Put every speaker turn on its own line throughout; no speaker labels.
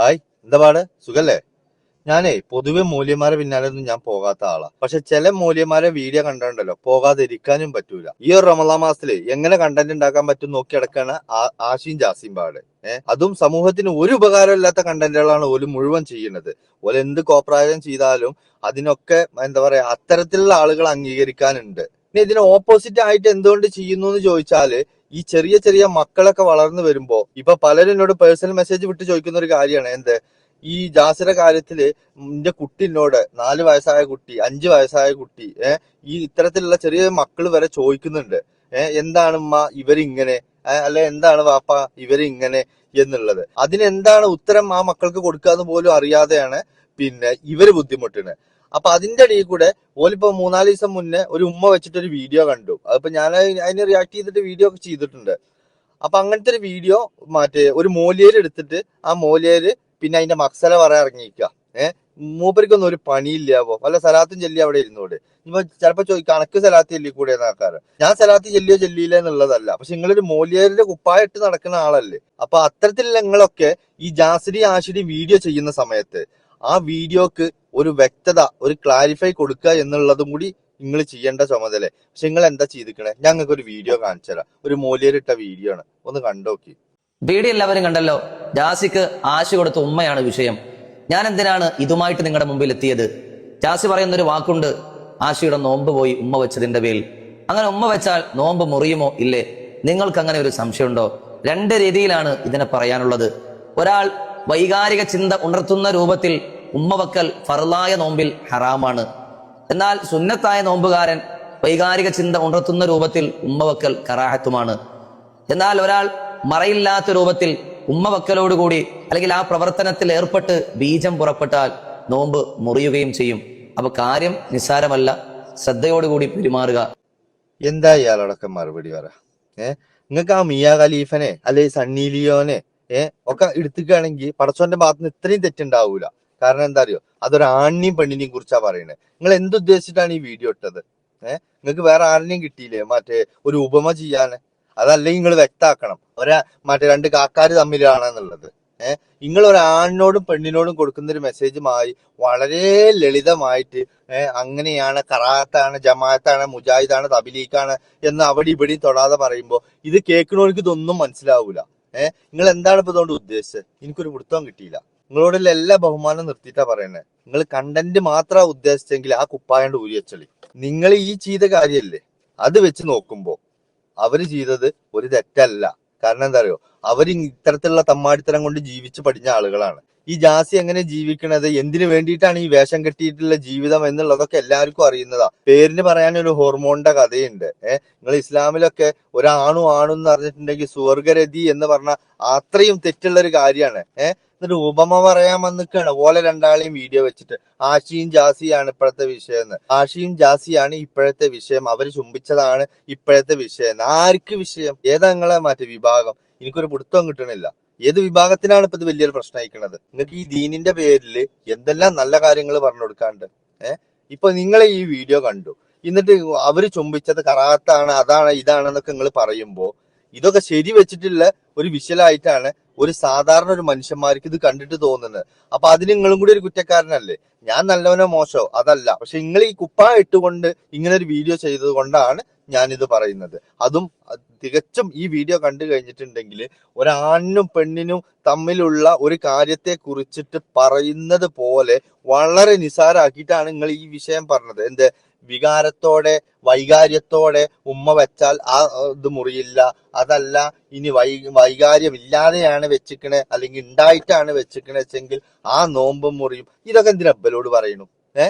Hi, എന്താ പാട്? സുഖല്ലേ? ഞാനേ പൊതുവെ മൂല്യന്മാരെ പിന്നാലെ ഞാൻ പോകാത്ത ആളാ. പക്ഷെ ചില മൂല്യന്മാരെ വീഡിയോ കണ്ടിട്ടുണ്ടല്ലോ, പോകാതിരിക്കാനും പറ്റൂല. ഈ ഒരു റമദാൻ മാസത്തില് എങ്ങനെ കണ്ടന്റ് ഉണ്ടാക്കാൻ പറ്റും നോക്കി കിടക്കാണ് ആഷിയും ജാസിയും പാട്. അതും സമൂഹത്തിന് ഒരു ഉപകാരമില്ലാത്ത കണ്ടന്റുകളാണ് ഓല് മുഴുവൻ ചെയ്യുന്നത്. ഓല് എന്ത് കോപ്രായം ചെയ്താലും അതിനൊക്കെ എന്താ പറയാ, അത്തരത്തിലുള്ള ആളുകൾ അംഗീകരിക്കാനുണ്ട്. ഇനി ഇതിന് ഓപ്പോസിറ്റ് ആയിട്ട് എന്തുകൊണ്ട് ചെയ്യുന്നു എന്ന് ചോദിച്ചാല്, ഈ ചെറിയ ചെറിയ മക്കളൊക്കെ വളർന്നു വരുമ്പോ ഇപ്പൊ പലരും എന്നോട് പേഴ്സണൽ മെസ്സേജ് വിട്ട് ചോദിക്കുന്ന ഒരു കാര്യമാണ്, ഈ ജാസിയുടെ കാര്യത്തില് എന്റെ കുട്ടി എന്നോട് 4 വയസ്സായ കുട്ടി, 5 വയസ്സായ കുട്ടി, ഈ ഇത്തരത്തിലുള്ള ചെറിയ മക്കൾ വരെ ചോദിക്കുന്നുണ്ട്, എന്താണ് ഉമ്മ ഇവരിങ്ങനെ, അല്ലെ എന്താണ് വാപ്പ ഇവരിങ്ങനെ എന്നുള്ളത്. അതിനെന്താണ് ഉത്തരം ആ മക്കൾക്ക് കൊടുക്കാന്ന് പോലും അറിയാതെയാണ് പിന്നെ ഇവര് ബുദ്ധിമുട്ടുന്നത്. അപ്പൊ അതിന്റെ ഇടയിൽ കൂടെ ഓലിപ്പോ 3-4 ദിവസം മുന്നേ ഒരു ഉമ്മ വെച്ചിട്ടൊരു വീഡിയോ കണ്ടു. അതിപ്പോ ഞാൻ അതിന് റിയാക്ട് ചെയ്തിട്ട് വീഡിയോ ഒക്കെ ചെയ്തിട്ടുണ്ട്. അപ്പൊ അങ്ങനത്തെ ഒരു വീഡിയോ ഒരു മോലിയേര് എടുത്തിട്ട് ആ മോലിയേര് പിന്നെ അതിന്റെ മക്സല പറയാൻ ഇറങ്ങിയിരിക്കുക. മൂപ്പരിക്കൊന്നും ഒരു പണിയില്ലാവോ, വല്ല സലാത്തും ചെല്ലി അവിടെ ഇരുന്നോട്. ഇപ്പൊ ചിലപ്പോ കണക്ക് സലാത്ത് ചെല്ലി കൂടെ ആൾക്കാർ. ഞാൻ സലാത്ത് ചെല്ലിയോ ചെല്ലിയില്ല എന്നുള്ളതല്ല, പക്ഷെ നിങ്ങളൊരു മോലിയേരിന്റെ കുപ്പായിട്ട് നടക്കുന്ന ആളല്ലേ. അപ്പൊ അത്തരത്തിലുള്ള നിങ്ങളൊക്കെ ഈ ജാസിരി ആഷിരി വീഡിയോ ചെയ്യുന്ന സമയത്ത് ആ വീഡിയോക്ക് ഒരു വ്യക്തത, ഒരു ക്ലാരിഫൈ കൊടുക്കുക എന്നുള്ളതും കൂടി നിങ്ങൾ ചെയ്യേണ്ട ചുമതല. പക്ഷെ നിങ്ങൾ എന്താ ചെയ്തിക്കണേ? ഞങ്ങൾക്ക് ഒരു വീഡിയോ കാണിച്ചു തരാം. ഒരു മോലിയരിട്ട വീഡിയോ ആണ്, ഒന്ന് കണ്ടോക്കി.
വീഡിയോ എല്ലാവരും കണ്ടല്ലോ. ജാസിക്ക് ആശ കൊടുത്ത ഉമ്മയാണ് വിഷയം. ഞാൻ എന്തിനാണ് ഇതുമായിട്ട് നിങ്ങളുടെ മുമ്പിൽ എത്തിയത്? ജാസി പറയുന്നൊരു വാക്കുണ്ട്, ആശയുടെ നോമ്പ് പോയി ഉമ്മ വെച്ചതിന്റെ പേരിൽ. അങ്ങനെ ഉമ്മ വെച്ചാൽ നോമ്പ് മുറിയുമോ ഇല്ലേ? നിങ്ങൾക്ക് അങ്ങനെ ഒരു സംശയമുണ്ടോ? 2 രീതിയിലാണ് ഇതിനെ പറയാനുള്ളത്. ഒരാൾ വൈകാരിക ചിന്ത ഉണർത്തുന്ന രൂപത്തിൽ ഉമ്മ വെക്കൽ ഫർളായ നോമ്പിൽ ഹറാമാണ്. എന്നാൽ സുന്നത്തായ നോമ്പുകാരൻ വൈകാരിക ചിന്ത ഉണർത്തുന്ന രൂപത്തിൽ ഉമ്മ വെക്കൽ കറാഹത്തുമാണ്. എന്നാൽ ഒരാൾ മറയില്ലാത്ത രൂപത്തിൽ ഉമ്മ വെക്കലോടുകൂടി അല്ലെങ്കിൽ ആ പ്രവർത്തനത്തിൽ ഏർപ്പെട്ട് ബീജം പുറപ്പെട്ടാൽ നോമ്പ് മുറിയുകയും ചെയ്യും. അപ്പൊ കാര്യം നിസ്സാരമല്ല, ശ്രദ്ധയോടുകൂടി പെരുമാറുക.
എന്താ ഇയാളോടൊക്കെ മറുപടി പറ? നിങ്ങൾക്ക് ആ മിയ ഖലീഫനെ അല്ലെ സണ്ണി ലിയോനെ ഒക്കെ എടുത്തുകയാണെങ്കിൽ പടച്ചോന്റെ ഭാഗത്തുനിന്ന് ഇത്രയും തെറ്റുണ്ടാവൂല. കാരണം എന്താ അറിയോ, അതൊരു ആണിനെയും പെണ്ണിനെയും കുറിച്ചാ പറയുന്നത്. നിങ്ങൾ എന്തുദ്ദേശിച്ചിട്ടാണ് ഈ വീഡിയോ ഇട്ടത്? നിങ്ങൾക്ക് വേറെ ആരിനെയും കിട്ടിയില്ലേ ഒരു ഉപമ ചെയ്യാന്? അതല്ലെങ്കിൽ നിങ്ങൾ വ്യക്താക്കണം രണ്ട് കാക്കാര് തമ്മിലാണെന്നുള്ളത്. നിങ്ങൾ ഒരു ആണിനോടും പെണ്ണിനോടും കൊടുക്കുന്ന ഒരു മെസ്സേജുമായി വളരെ ലളിതമായിട്ട് അങ്ങനെയാണ്, കറാത്താണ്, ജമാഅത്താണ്, മുജാഹിദാണ്, തബ്ലീഗാണ് എന്ന് അവിടെ ഇവിടെ തൊടാതെ പറയുമ്പോൾ ഇത് കേൾക്കണവർക്ക് ഇതൊന്നും മനസ്സിലാവൂല. നിങ്ങൾ എന്താണ് ഇപ്പൊ ഇതുകൊണ്ട് ഉദ്ദേശിച്ചത്? എനിക്കൊരു പിടുത്തവും കിട്ടിയില്ല. നിങ്ങളോടുള്ള എല്ലാ ബഹുമാനം നിർത്തിയിട്ടാ പറയുന്നത്. നിങ്ങൾ കണ്ടന്റ് മാത്രമാ ഉദ്ദേശിച്ചെങ്കിൽ ആ കുപ്പായണ്ട് ഊരി വെച്ചളി. നിങ്ങൾ ഈ ചെയ്ത കാര്യല്ലേ, അത് വെച്ച് നോക്കുമ്പോ അവര് ചെയ്തത് ഒരു തെറ്റല്ല. കാരണം എന്താ അറിയോ, അവര് ഇത്തരത്തിലുള്ള തമ്മാടിത്തരം കൊണ്ട് ജീവിച്ച് പഠിച്ച ആളുകളാണ്. ഈ ജാസി എങ്ങനെ ജീവിക്കണത്, എന്തിനു വേണ്ടിയിട്ടാണ് ഈ വേഷം കെട്ടിയിട്ടുള്ള ജീവിതം എന്നുള്ളതൊക്കെ എല്ലാവർക്കും അറിയുന്നതാ. പേരിന് പറയാൻ ഒരു ഹോർമോണിന്റെ കഥയുണ്ട്. നിങ്ങൾ ഇസ്ലാമിലൊക്കെ ഒരാണും ആണും എന്ന് പറഞ്ഞിട്ടുണ്ടെങ്കിൽ സ്വർഗരതി എന്ന് പറഞ്ഞ അത്രയും തെറ്റുള്ള ഒരു കാര്യമാണ്. എന്നിട്ട് ഉപമ പറയാൻ വന്നിക്കാണ് ഓലെ രണ്ടാളെയും വീഡിയോ വെച്ചിട്ട്. ആഷിയും ജാസിയാണ് ഇപ്പോഴത്തെ വിഷയം എന്ന്. ആഷിയും ജാസിയാണ് ഇപ്പോഴത്തെ വിഷയം, അവര് ചുംബിച്ചതാണ് ഇപ്പോഴത്തെ വിഷയം. ആർക്ക് വിഷയം? ഏതാ നിങ്ങളെ വിഭാഗം? എനിക്കൊരു പിടുത്തം കിട്ടണില്ല. ഏത് വിഭാഗത്തിനാണ് ഇപ്പൊ ഇത് വലിയൊരു പ്രശ്നമായിക്കണത്? നിങ്ങൾക്ക് ഈ ദീനിന്റെ പേരിൽ എന്തെല്ലാം നല്ല കാര്യങ്ങൾ പറഞ്ഞു കൊടുക്കാണ്ട്. ഇപ്പൊ നിങ്ങൾ ഈ വീഡിയോ കണ്ടു, എന്നിട്ട് അവര് ചുംബിച്ചത് കറാത്താണ്, അതാണ്, ഇതാണെന്നൊക്കെ നിങ്ങൾ പറയുമ്പോ ഇതൊക്കെ ശരി വെച്ചിട്ടുള്ള ഒരു വിഷ്വലായിട്ടാണ് ഒരു സാധാരണ ഒരു മനുഷ്യന്മാർക്ക് ഇത് കണ്ടിട്ട് തോന്നുന്നത്. അപ്പൊ അതിന് നിങ്ങളും കൂടി ഒരു കുറ്റക്കാരനല്ലേ? ഞാൻ നല്ലവനോ മോശോ അതല്ല, പക്ഷെ നിങ്ങൾ ഈ കുപ്പായ ഇട്ടുകൊണ്ട് ഇങ്ങനെ ഒരു വീഡിയോ ചെയ്തത് കൊണ്ടാണ് ഞാനിത് പറയുന്നത്. അതും തികച്ചും ഈ വീഡിയോ കണ്ടു കഴിഞ്ഞിട്ടുണ്ടെങ്കിൽ ഒരാണിനും പെണ്ണിനും തമ്മിലുള്ള ഒരു കാര്യത്തെ കുറിച്ചിട്ട് പറയുന്നത് പോലെ വളരെ നിസാരാക്കിയിട്ടാണ് നിങ്ങൾ ഈ വിഷയം പറഞ്ഞത്. വികാരത്തോടെ, വൈകാര്യത്തോടെ ഉമ്മ വെച്ചാൽ ആ ഇത് മുറിയില്ല, അതല്ല ഇനി വൈകാര്യം ഇല്ലാതെയാണ് വെച്ചിക്കണേ അല്ലെങ്കിൽ ഉണ്ടായിട്ടാണ് വെച്ചിക്കണേ വെച്ചെങ്കിൽ ആ നോമ്പും മുറിയും. ഇതൊക്കെ എന്തിനാ അബ്ബലോട് പറയണു?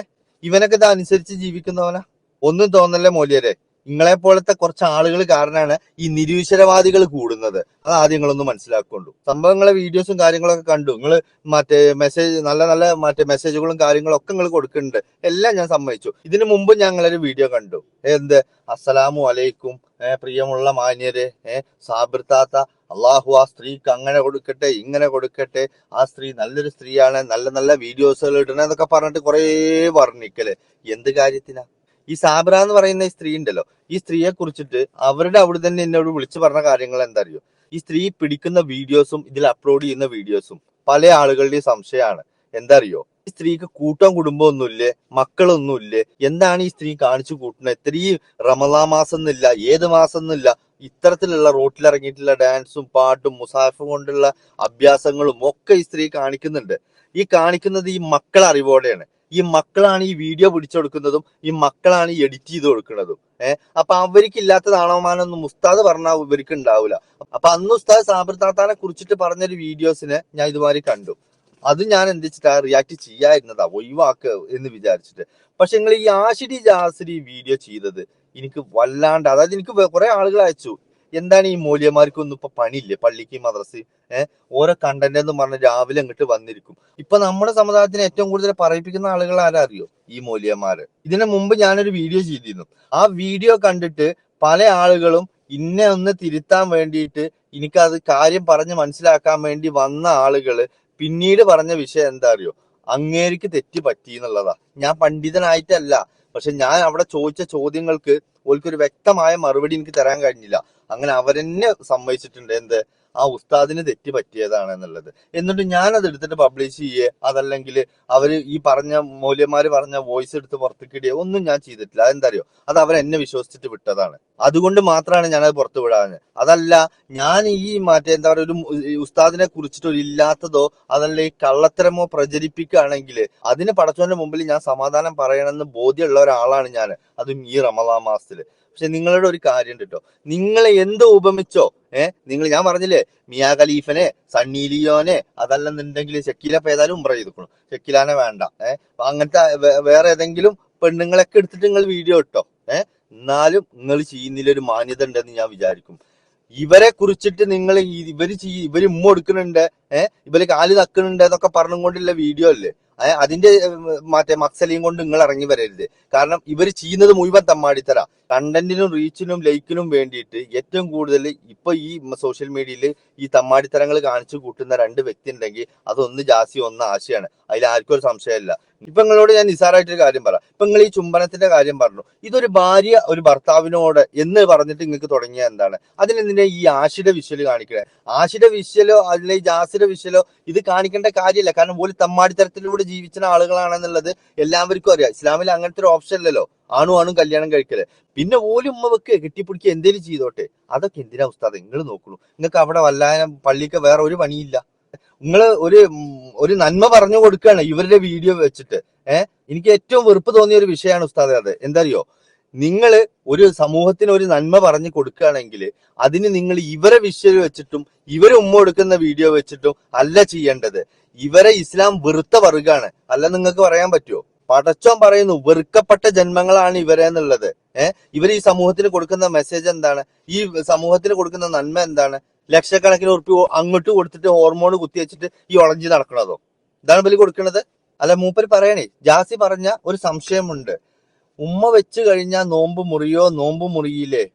ഇവനൊക്കെ ഇത് അനുസരിച്ച് ജീവിക്കുന്നവനാ? ഒന്നും തോന്നല്ലേ മോലിയരെ, നിങ്ങളെ പോലത്തെ കുറച്ച് ആളുകൾ കാരണമാണ് ഈ നിരീശ്വരവാദികൾ കൂടുന്നത്. അത് ആദ്യം നിങ്ങളൊന്ന് മനസ്സിലാക്കൊണ്ടു. സംഭവങ്ങളെ വീഡിയോസും കാര്യങ്ങളൊക്കെ കണ്ടു. നിങ്ങൾ മെസ്സേജ് നല്ല നല്ല മെസ്സേജുകളും കാര്യങ്ങളും ഒക്കെ നിങ്ങൾ കൊടുക്കുന്നുണ്ട്, എല്ലാം ഞാൻ സമ്മതിച്ചു. ഇതിനു മുമ്പ് ഞങ്ങളൊരു വീഡിയോ കണ്ടു. അസ്സലാമു അലൈക്കും പ്രിയമുള്ള മാന്യരെ, സാബിർത്താത്ത, അള്ളാഹു ആ സ്ത്രീക്ക് അങ്ങനെ കൊടുക്കട്ടെ, ഇങ്ങനെ കൊടുക്കട്ടെ, ആ സ്ത്രീ നല്ലൊരു സ്ത്രീയാണ്, നല്ല നല്ല വീഡിയോസുകൾ ഇടണം എന്നൊക്കെ പറഞ്ഞിട്ട് കുറേ വർണ്ണിക്കല്. എന്ത് കാര്യത്തിനാ? ഈ സാബ്ര എന്ന് പറയുന്ന ഈ സ്ത്രീ ഉണ്ടല്ലോ, ഈ സ്ത്രീയെ കുറിച്ചിട്ട് അവരുടെ അവിടെ തന്നെ എന്നോട് വിളിച്ചു പറഞ്ഞ കാര്യങ്ങൾ എന്താ അറിയോ? ഈ സ്ത്രീ പിടിക്കുന്ന വീഡിയോസും ഇതിൽ അപ്ലോഡ് ചെയ്യുന്ന വീഡിയോസും പല ആളുകളുടെയും സംശയമാണ്. എന്താ അറിയോ, ഈ സ്ത്രീക്ക് കൂട്ടം കുടുംബം ഒന്നുമില്ലേ, മക്കളൊന്നുമില്ലേ, എന്താണ് ഈ സ്ത്രീ കാണിച്ചു കൂട്ടുന്നത്? ഇത്രയും റമദാൻ മാസം എന്നില്ല, ഏത് മാസം എന്നില്ല, ഇത്തരത്തിലുള്ള റോട്ടിലിറങ്ങിയിട്ടുള്ള ഡാൻസും പാട്ടും മുസാഫും കൊണ്ടുള്ള അഭ്യാസങ്ങളും ഒക്കെ ഈ സ്ത്രീ കാണിക്കുന്നുണ്ട്. ഈ കാണിക്കുന്നത് ഈ മക്കൾ അറിവോടെയാണ്. ഈ മക്കളാണ് ഈ വീഡിയോ പിടിച്ചെടുക്കുന്നതും ഈ മക്കളാണ് ഈ എഡിറ്റ് ചെയ്ത് കൊടുക്കുന്നതും. അപ്പൊ അവർക്ക് ഇല്ലാത്ത നാണവമാനൊന്നും ഉസ്താദ് പറഞ്ഞാൽ ഇവർക്ക് ഉണ്ടാവില്ല. അപ്പൊ അന്ന് ഉസ്താദ് സാബിർ താത്താനെ കുറിച്ചിട്ട് പറഞ്ഞൊരു വീഡിയോസിനെ ഞാൻ ഇതുമാതിരി കണ്ടു. അത് ഞാൻ എന്ത് വെച്ചിട്ടാ റിയാക്ട് ചെയ്യാതിരുന്നതാ, ഒഴിവാക്കുക എന്ന് വിചാരിച്ചിട്ട്. പക്ഷെ നിങ്ങൾ ഈ ആഷിരി ജാസിരി വീഡിയോ ചെയ്തത് എനിക്ക് വല്ലാണ്ട്, അതായത് എനിക്ക് കുറെ ആളുകൾ അയച്ചു, എന്താണ് ഈ മൂല്യമാർക്കൊന്നും ഇപ്പൊ പണിയില്ലേ, പള്ളിക്ക് മദ്രസയും ഓരോ കണ്ടന്റ് എന്ന് പറഞ്ഞ് രാവിലെ അങ്ങോട്ട് വന്നിരിക്കും. ഇപ്പൊ നമ്മുടെ സമുദായത്തിന് ഏറ്റവും കൂടുതൽ പറയിപ്പിക്കുന്ന ആളുകൾ ആരാ അറിയോ? ഈ മൂല്യമാര്. ഇതിനു മുമ്പ് ഞാനൊരു വീഡിയോ ചെയ്തിരുന്നു. ആ വീഡിയോ കണ്ടിട്ട് പല ആളുകളും ഇന്നെ ഒന്ന് തിരുത്താൻ വേണ്ടിയിട്ട്, എനിക്കത് കാര്യം പറഞ്ഞ് മനസ്സിലാക്കാൻ വേണ്ടി വന്ന ആളുകള് പിന്നീട് പറഞ്ഞ വിഷയം എന്താ അറിയോ? അങ്ങേർക്ക് തെറ്റ് പറ്റി എന്നുള്ളതാ. ഞാൻ പണ്ഡിതനായിട്ടല്ല, പക്ഷെ ഞാൻ അവിടെ ചോദിച്ച ചോദ്യങ്ങൾക്ക് ഓൽക്കൊരു വ്യക്തമായ മറുപടി എനിക്ക് തരാൻ കഴിഞ്ഞില്ല. അങ്ങനെ അവരെന്നെ സമ്മതിച്ചിട്ടുണ്ട് എന്ത്, ആ ഉസ്താദിന് തെറ്റ് പറ്റിയതാണ് എന്നുള്ളത്. എന്നിട്ട് ഞാൻ അത് എടുത്തിട്ട് പബ്ലിഷ് ചെയ്യേ, അതല്ലെങ്കിൽ അവര് ഈ പറഞ്ഞ മൂല്യന്മാര് പറഞ്ഞ വോയിസ് എടുത്ത് പുറത്തേക്ക് ഇടുകയോ ഒന്നും ഞാൻ ചെയ്തിട്ടില്ല. അതെന്താ അറിയോ? അത് അവരെന്നെ വിശ്വസിച്ചിട്ട് വിട്ടതാണ്. അതുകൊണ്ട് മാത്രമാണ് ഞാനത് പുറത്തു വിടാഞ്ഞത്. അതല്ല ഞാൻ ഈ എന്താ പറയുക, ഒരു ഉസ്താദിനെ കുറിച്ചിട്ട് ഒരു ഇല്ലാത്തതോ അതല്ല ഈ കള്ളത്തരമോ പ്രചരിപ്പിക്കുകയാണെങ്കിൽ അതിന് പടച്ചവന്റെ മുമ്പിൽ ഞാൻ സമാധാനം പറയണമെന്ന് ബോധ്യമുള്ള ഒരാളാണ് ഞാൻ, അതും ഈ റമദാൻ മാസത്തില്. പക്ഷെ നിങ്ങളുടെ ഒരു കാര്യം ഉണ്ട് കേട്ടോ, നിങ്ങളെ എന്ത് ഉപമിച്ചോ, നിങ്ങൾ ഞാൻ പറഞ്ഞില്ലേ, മിയാ ഖലീഫനെ, സണ്ണി ലിയോനെ, അതല്ലെന്നുണ്ടെങ്കിൽ ഷക്കീല ഏതായാലും ഉംറ ചെയ്തിക്കണു, ഷക്കീലാനെ വേണ്ട, അങ്ങനത്തെ വേറെ ഏതെങ്കിലും പെണ്ണുങ്ങളൊക്കെ എടുത്തിട്ട് നിങ്ങൾ വീഡിയോ ഇട്ടോ, എന്നാലും നിങ്ങൾ ചെയ്യുന്നതിലൊരു മാന്യത ഉണ്ടെന്ന് ഞാൻ വിചാരിക്കും. ഇവരെ കുറിച്ചിട്ട് നിങ്ങൾ ഇവര് ഉമ്മ കൊടുക്കുന്നുണ്ട്, ഇവര് കാല് തക്കുന്നുണ്ട് എന്നൊക്കെ പറഞ്ഞുകൊണ്ടുള്ള വീഡിയോ അല്ലേ, അതിന്റെ മക്സലയും കൊണ്ട് നിങ്ങൾ ഇറങ്ങി വരരുത്. കാരണം ഇവര് ചെയ്യുന്നത് മുഴുവൻ തമ്മാടിത്തര. കണ്ടന്റിനും റീച്ചിനും ലൈക്കിനും വേണ്ടിയിട്ട് ഏറ്റവും കൂടുതൽ ഇപ്പൊ ഈ സോഷ്യൽ മീഡിയയിൽ ഈ തമ്മാടിത്തരങ്ങൾ കാണിച്ചു കൂട്ടുന്ന രണ്ട് വ്യക്തി ഉണ്ടെങ്കിൽ അതൊന്ന് ജാസി, ഒന്ന് ആശയാണ്. അതിൽ ആർക്കും ഒരു സംശയമില്ല. ഇപ്പൊ നിങ്ങളോട് ഞാൻ നിസാറായിട്ടൊരു കാര്യം പറയാം. ഇപ്പൊ നിങ്ങൾ ഈ ചുംബനത്തിന്റെ കാര്യം പറഞ്ഞു. ഇതൊരു ഭാര്യ ഒരു ഭർത്താവിനോട് എന്ന് പറഞ്ഞിട്ട് നിങ്ങൾക്ക് തുടങ്ങിയ എന്താണ്? അതിനെന്തിനാ ഈ ആഷിയുടെ വിഷ്വല് കാണിക്കണേ? ആഷിയുടെ വിഷ്വലോ അല്ലെങ്കിൽ ജാസിയുടെ വിഷ്വലോ ഇത് കാണിക്കേണ്ട കാര്യമില്ല. കാരണം പോലും തമ്മാടിത്തരത്തിലൂടെ ജീവിച്ച ആളുകളാണെന്നുള്ളത് എല്ലാവർക്കും അറിയാം. ഇസ്ലാമിൽ അങ്ങനത്തെ ഒരു ഓപ്ഷൻ ഇല്ലല്ലോ, ആണും കല്യാണം കഴിക്കല്. പിന്നെ ഓലും ഉമ്മ വെക്ക് കെട്ടിപ്പിടിക്കുക എന്തേലും ചെയ്തോട്ടെ. അതൊക്കെ എന്തിനാ ഉസ്താദ് നിങ്ങൾ നോക്കണു? നിങ്ങൾക്ക് അവിടെ വല്ലാതെ പള്ളിക്ക് വേറെ ഒരു പണിയില്ല. നിങ്ങൾ ഒരു നന്മ പറഞ്ഞു കൊടുക്കുകയാണ് ഇവരുടെ വീഡിയോ വെച്ചിട്ട്. എനിക്ക് ഏറ്റവും വെറുപ്പ് തോന്നിയ ഒരു വിഷയമാണ് ഉസ്താദ് അത്. എന്താ അറിയോ, നിങ്ങൾ ഒരു സമൂഹത്തിന് ഒരു നന്മ പറഞ്ഞു കൊടുക്കുകയാണെങ്കിൽ അതിന് നിങ്ങൾ ഇവരെ വിഷ്വൽ വെച്ചിട്ടും ഇവരെ ഉമ്മ കൊടുക്കുന്ന വീഡിയോ വെച്ചിട്ടും അല്ല ചെയ്യേണ്ടത്. ഇവരെ ഇസ്ലാം വെറുത്ത വർഗ്ഗാണ്. അല്ല നിങ്ങൾക്ക് പറയാൻ പറ്റുമോ? പടച്ചോൻ പറയുന്നു വെറുക്കപ്പെട്ട ജന്മങ്ങളാണ് ഇവരെ എന്നുള്ളത്. ഇവർ ഈ സമൂഹത്തിന് കൊടുക്കുന്ന മെസ്സേജ് എന്താണ്? ഈ സമൂഹത്തിന് കൊടുക്കുന്ന നന്മ എന്താണ്? ലക്ഷക്കണക്കിന് ഉറുപ്പി അങ്ങോട്ട് കൊടുത്തിട്ട് ഹോർമോൺ കുത്തിവെച്ചിട്ട് ഈ ഒളഞ്ചി നടക്കണതോ? ഇതാണ് ബലി കൊടുക്കുന്നത്? അല്ല, മൂപ്പര് പറയണേ, ജാസി പറഞ്ഞ ഒരു സംശയമുണ്ട്, ഉമ്മ വെച്ച് കഴിഞ്ഞാൽ നോമ്പ് മുറിയോ, നോമ്പ് മുറിയില്ലേ?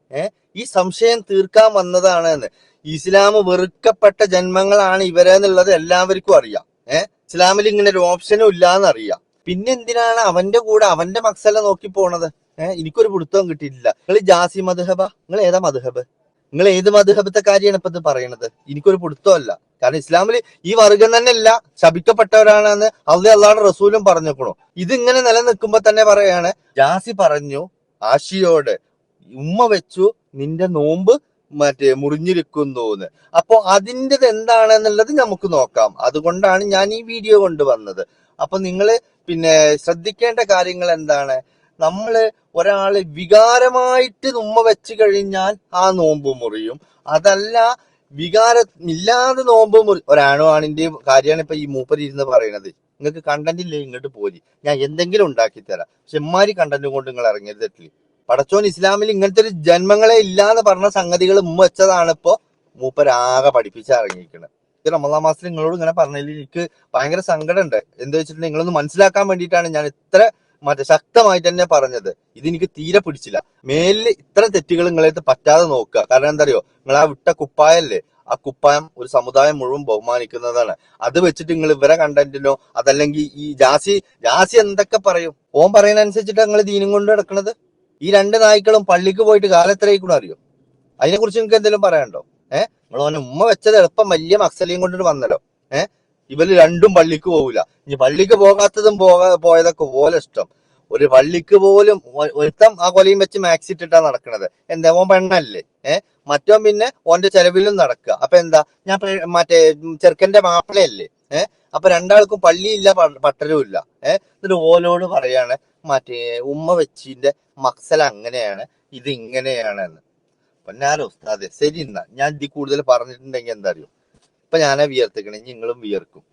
ഈ സംശയം തീർക്കാൻ വന്നതാണ് എന്ന്. ഇസ്ലാം വെറുക്കപ്പെട്ട ജന്മങ്ങളാണ് ഇവരെന്നുള്ളത് എല്ലാവർക്കും അറിയാം. ഇസ്ലാമിൽ ഇങ്ങനെ ഒരു ഓപ്ഷനും ഇല്ലാന്ന് അറിയാം. പിന്നെ എന്തിനാണ് അവന്റെ കൂടെ അവന്റെ മക്സല നോക്കി പോണത്? എനിക്കൊരു പിടുത്തവും കിട്ടിയിട്ടില്ല. നിങ്ങൾ ജാസി മദ്ഹബ, നിങ്ങൾ ഏതാ മദ്ഹബ്? നിങ്ങൾ ഏത് മദ്ഹബത്തെ കാര്യമാണ് ഇപ്പൊ ഇത് പറയണത്? എനിക്കൊരു പിടുത്തമല്ല. കാരണം ഇസ്ലാമിൽ ഈ വർഗം തന്നെ അല്ല ശപിക്കപ്പെട്ടവരാണെന്ന് അള്ളാഹുടെ റസൂലും പറഞ്ഞേക്കണു. ഇതിങ്ങനെ നിലനിൽക്കുമ്പോ തന്നെ പറയാണ്, ജാസി പറഞ്ഞു ആഷിയോട്, ഉമ്മ വെച്ചു നിന്റെ നോമ്പ് മുറിഞ്ഞിരിക്കുന്നു. അപ്പൊ അതിൻ്റെത് എന്താണെന്നുള്ളത് നമുക്ക് നോക്കാം. അതുകൊണ്ടാണ് ഞാൻ ഈ വീഡിയോ കൊണ്ടുവന്നത്. അപ്പൊ നിങ്ങള് ശ്രദ്ധിക്കേണ്ട കാര്യങ്ങൾ എന്താണ്? നമ്മള് ഒരാള് വികാരമായിട്ട് ഉമ്മ വെച്ച് കഴിഞ്ഞാൽ ആ നോമ്പ് മുറിയും. അതല്ല വികാരമില്ലാതെ നോമ്പ് ഒരാണോ ആണിന്റെയും കാര്യമാണ് ഇപ്പൊ ഈ മൂപ്പര് ഇരുന്ന് പറയണത്. നിങ്ങൾക്ക് കണ്ടന്റ് ഇല്ലേ, ഇങ്ങോട്ട് പോരി, ഞാൻ എന്തെങ്കിലും ഉണ്ടാക്കി തരാം. പക്ഷെ എമ്മാരി കണ്ടന്റും കൊണ്ട് നിങ്ങൾ ഇറങ്ങരുതട്ടില്ല. പടച്ചോൻ ഇസ്ലാമിൽ ഇങ്ങനത്തെ ഒരു ജന്മങ്ങളെ ഇല്ലാന്ന് പറഞ്ഞ സംഗതികൾ ഉമ്മ വെച്ചതാണ് ഇപ്പൊ മൂപ്പരാകെ പഠിപ്പിച്ചിറങ്ങിയിരിക്കുന്നത്. റമദാൻ മാസത്തിൽ നിങ്ങളോട് ഇങ്ങനെ പറഞ്ഞതിൽ എനിക്ക് ഭയങ്കര സങ്കടമുണ്ട്. എന്താ വെച്ചിട്ടുണ്ടെങ്കിൽ നിങ്ങളൊന്ന് മനസ്സിലാക്കാൻ വേണ്ടിയിട്ടാണ് ഞാൻ ഇത്ര ശക്തമായിട്ട് തന്നെ പറഞ്ഞത്. ഇതെനിക്ക് തീരെ പിടിച്ചില്ല. മേലിൽ ഇത്തരം തെറ്റുകൾ നിങ്ങളെ പറ്റാതെ നോക്കുക. കാരണം എന്താ അറിയോ, നിങ്ങൾ ആ വിട്ട കുപ്പായല്ലേ, ആ കുപ്പായം ഒരു സമുദായം മുഴുവൻ ബഹുമാനിക്കുന്നതാണ്. അത് വെച്ചിട്ട് നിങ്ങൾ ഇവരെ കണ്ടന്റിനോ അതല്ലെങ്കിൽ ഈ ജാസി എന്തൊക്കെ പറയും, ഓൻ പറയുന്ന അനുസരിച്ചിട്ട് നിങ്ങൾ ദീനം കൊണ്ട് നടക്കുന്നത്. ഈ രണ്ട് നായ്ക്കളും പള്ളിക്ക് പോയിട്ട് കാലത്രയിക്കൂടെ അറിയോ? അതിനെ കുറിച്ച് നിങ്ങൾക്ക് എന്തെങ്കിലും പറയാനുണ്ടോ? നിങ്ങൾ ഓനെ ഉമ്മ വെച്ചത് എളുപ്പം വലിയ മക്സലിയും കൊണ്ടിട്ട് വന്നല്ലോ. ഇവര് രണ്ടും പള്ളിക്ക് പോകൂല. ഇനി പള്ളിക്ക് പോകാത്തതും പോയതൊക്കെ പോലെ ഇഷ്ടം. ഒരു പള്ളിക്ക് പോലും ഒരുത്തം ആ കൊലയും വെച്ച് മാക്സി ഇട്ടിട്ടാ നടക്കണത്. എന്താ, ഓൻ പെണ്ണല്ലേ? മറ്റോൻ പിന്നെ ഓന്റെ ചെലവിലും നടക്കുക. അപ്പൊ എന്താ, ഞാൻ മറ്റേ ചെറുക്കന്റെ മാപ്പിളയല്ലേ? അപ്പൊ രണ്ടാൾക്കും പള്ളിയില്ല പട്ടരവും ഇല്ല. എന്നിട്ട് ഓലോട് പറയാണ് മറ്റേ ഉമ്മ വെച്ചിന്റെ മക്സൽ അങ്ങനെയാണ്, ഇത് ഇങ്ങനെയാണെന്ന്. പൊന്നാരോ ഉസ്താദെ, ശരി. എന്നാ ഞാൻ ഇതിൽ കൂടുതൽ പറഞ്ഞിട്ടുണ്ടെങ്കിൽ എന്താ അറിയോ, ഇപ്പൊ ഞാനാ വിയർത്തിക്കണേ, നിങ്ങളും വിയർക്കും.